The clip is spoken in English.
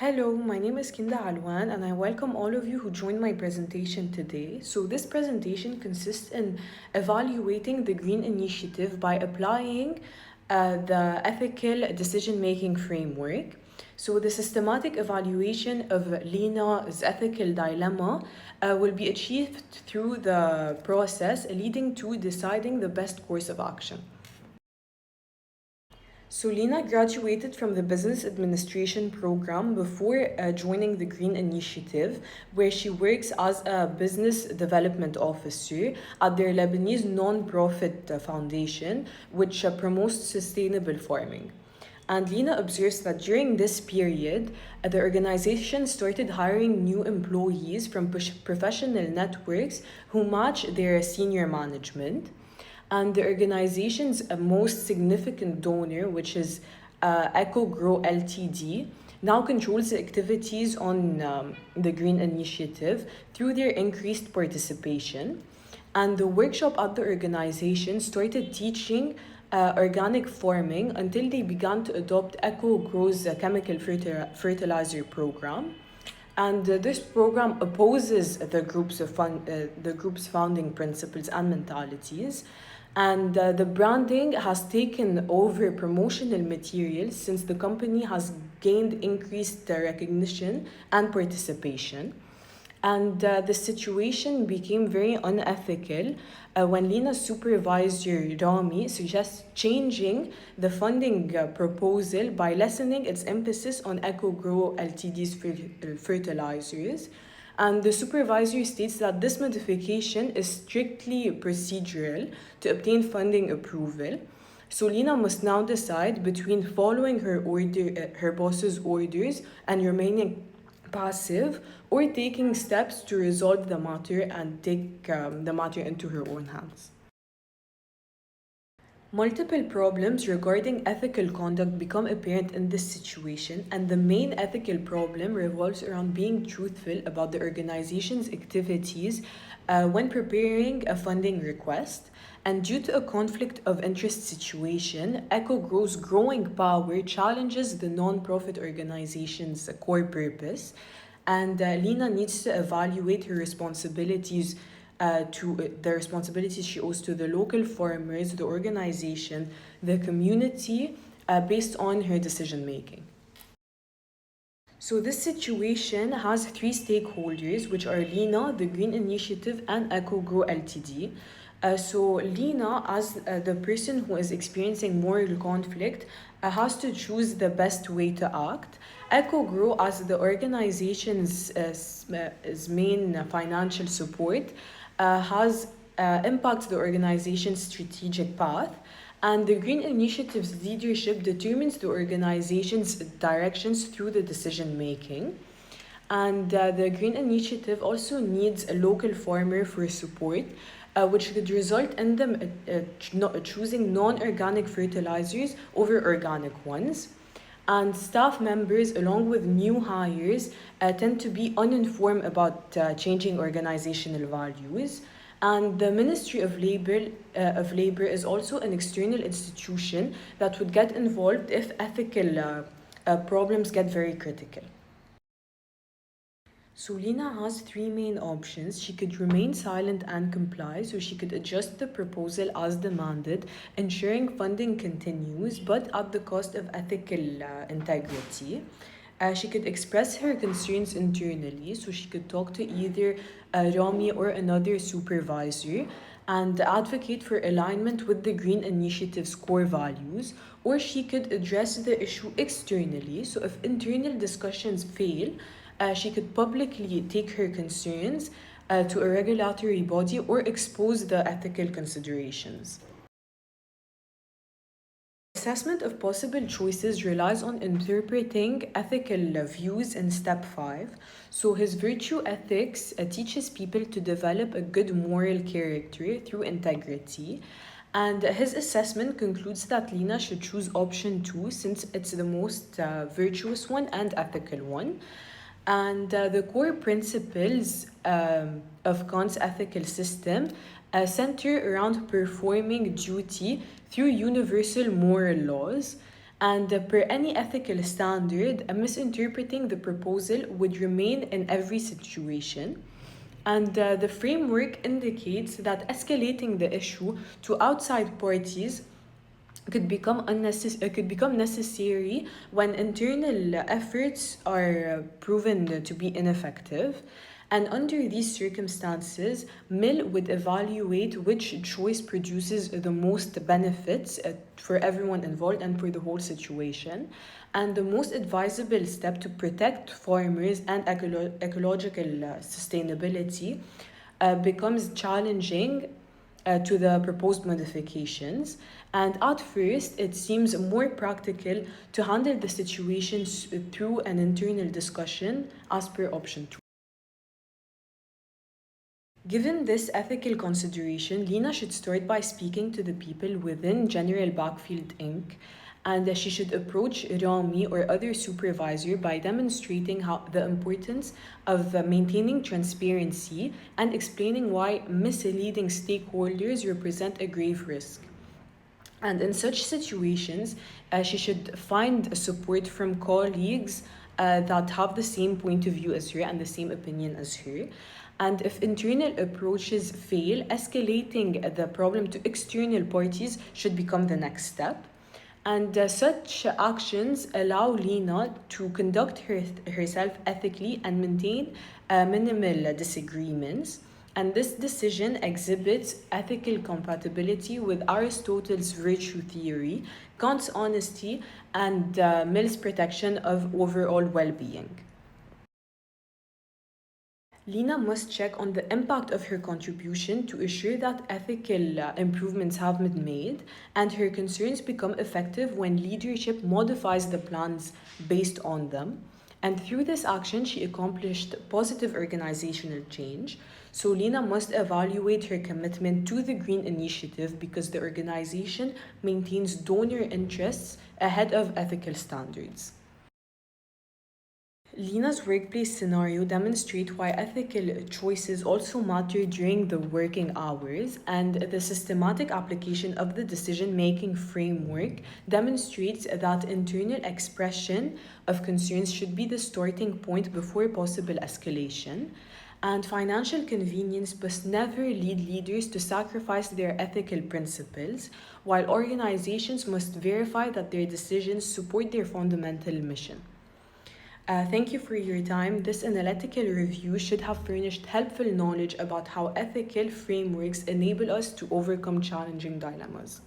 Hello, my name is Kinda Alwan and I welcome all of you who joined my presentation today. So this presentation consists in evaluating the Green Initiative by applying the ethical decision-making framework. So the systematic evaluation of Lena's ethical dilemma will be achieved through the process leading to deciding the best course of action. So Lena graduated from the Business Administration program before joining the Green Initiative, where she works as a business development officer at their Lebanese non-profit foundation, which promotes sustainable farming. And Lena observes that during this period, the organization started hiring new employees from professional networks who match their senior management. And the organization's most significant donor, which is EcoGrow Ltd, now controls the activities on the Green Initiative through their increased participation. And the workshop at the organization started teaching organic farming until they began to adopt EcoGrow's chemical fertilizer program. And this program opposes the group's founding principles and mentalities. And the branding has taken over promotional materials since the company has gained increased recognition and participation. And the situation became very unethical when Lena's supervisor Rami suggests changing the funding proposal by lessening its emphasis on EcoGrow Ltd's fertilizers. And the supervisor states that this modification is strictly procedural to obtain funding approval. So Lena must now decide between following her boss's orders and remaining passive or taking steps to resolve the matter and take the matter into her own hands. Multiple problems regarding ethical conduct become apparent in this situation, and the main ethical problem revolves around being truthful about the organization's activities when preparing a funding request. And due to a conflict of interest situation, EcoGrow's growing power challenges the non-profit organization's core purpose, and Lena needs to evaluate her responsibilities to the responsibilities she owes to the local farmers, the organization, the community, based on her decision making. So this situation has three stakeholders, which are Lena, the Green Initiative, and EcoGrow Ltd. So Lena, as the person who is experiencing moral conflict, has to choose the best way to act. EcoGrow, as the organization's main financial support, has impacts the organization's strategic path, and the Green Initiative's leadership determines the organization's directions through the decision making. And the Green Initiative also needs a local farmer for support, which could result in them choosing non-organic fertilizers over organic ones. And staff members, along with new hires, tend to be uninformed about changing organizational values. And the Ministry of Labor is also an external institution that would get involved if ethical problems get very critical. So Lena has three main options. She could remain silent and comply, so she could adjust the proposal as demanded, ensuring funding continues, but at the cost of ethical integrity. She could express her concerns internally, so she could talk to either Rami or another supervisor and advocate for alignment with the Green Initiative's core values, or she could address the issue externally. So if internal discussions fail, she could publicly take her concerns to a regulatory body or expose the ethical considerations. Assessment of possible choices relies on interpreting ethical views in step 5. So his virtue ethics teaches people to develop a good moral character through integrity. And his assessment concludes that Lena should choose option 2 since it's the most virtuous one and ethical one. And the core principles of Kant's ethical system center around performing duty through universal moral laws. And per any ethical standard, misinterpreting the proposal would remain in every situation. And the framework indicates that escalating the issue to outside parties could become necessary when internal efforts are proven to be ineffective. And under these circumstances, Mill would evaluate which choice produces the most benefits for everyone involved and for the whole situation. And the most advisable step to protect farmers and ecological sustainability becomes challenging to the proposed modifications. And at first, it seems more practical to handle the situation through an internal discussion as per option 2. Given this ethical consideration, Lena should start by speaking to the people within General Backfield Inc. and she should approach Rami or other supervisor by demonstrating how the importance of maintaining transparency and explaining why misleading stakeholders represent a grave risk. And in such situations, she should find support from colleagues that have the same point of view as her and the same opinion as her. And if internal approaches fail, escalating the problem to external parties should become the next step. And such actions allow Lena to conduct herself ethically and maintain minimal disagreements. And this decision exhibits ethical compatibility with Aristotle's virtue theory, Kant's honesty, and Mill's protection of overall well being. Lena must check on the impact of her contribution to ensure that ethical improvements have been made, and her concerns become effective when leadership modifies the plans based on them. And through this action, she accomplished positive organizational change. So Lena must evaluate her commitment to the Green Initiative because the organization maintains donor interests ahead of ethical standards. Lena's workplace scenario demonstrates why ethical choices also matter during the working hours, and the systematic application of the decision-making framework demonstrates that internal expression of concerns should be the starting point before possible escalation. And financial convenience must never lead leaders to sacrifice their ethical principles, while organizations must verify that their decisions support their fundamental mission. Thank you for your time. This analytical review should have furnished helpful knowledge about how ethical frameworks enable us to overcome challenging dilemmas.